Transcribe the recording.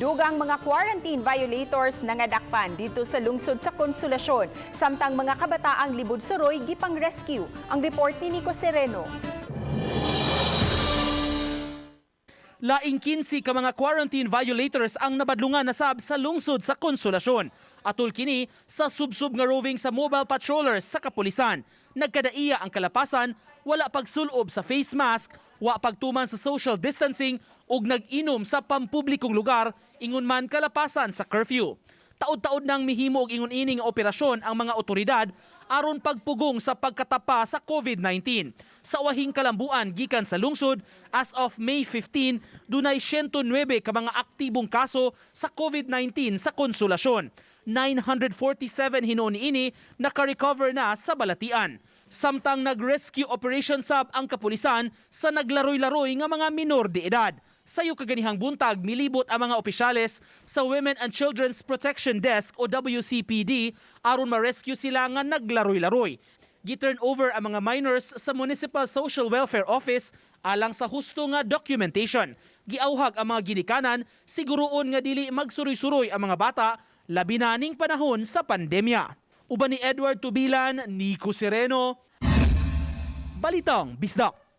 Dugang mga quarantine violators nangadakpan dito sa lungsod sa Consolacion. Samtang mga kabataang libod suroy gipang rescue. Ang report ni Nico Sereno. Laing 15 ka mga quarantine violators ang nabadlungan nasab sa lungsod sa Consolacion. Atul kini sa subsub nga roving sa mobile patrollers sa kapolisan. Nagkadaiya ang kalapasan, wala pagsulob sa face mask, wa pagtuman sa social distancing ug nag-inom sa pampublikong lugar ingon man kalapasan sa curfew. Taod-taod nang mihimo og ingon-ini nga operasyon ang mga otoridad aron pagpugong sa pagkatapa sa COVID-19. Sa wahing kalambuan gikan sa lungsod, as of May 15, dunay 109 ka mga aktibong kaso sa COVID-19 sa Consolacion. 947 hinuon niini naka-recover na sa balatian. Samtang nag-rescue operation sab ang kapulisan sa naglaroy-laroy nga mga minor de edad. Sayo kaganihang buntag, milibot ang mga opisyales sa Women and Children's Protection Desk o WCPD aron ma-rescue sila nga naglaroy-laroy. Giturn over ang mga minors sa Municipal Social Welfare Office alang sa husto nga documentation. Giauhag ang mga ginikanan, siguroon nga dili magsuroy-suroy ang mga bata, labi na ning panahon sa pandemya. Uban ni Edward Tubilan, Nico Sereno, Balitang Bisdak.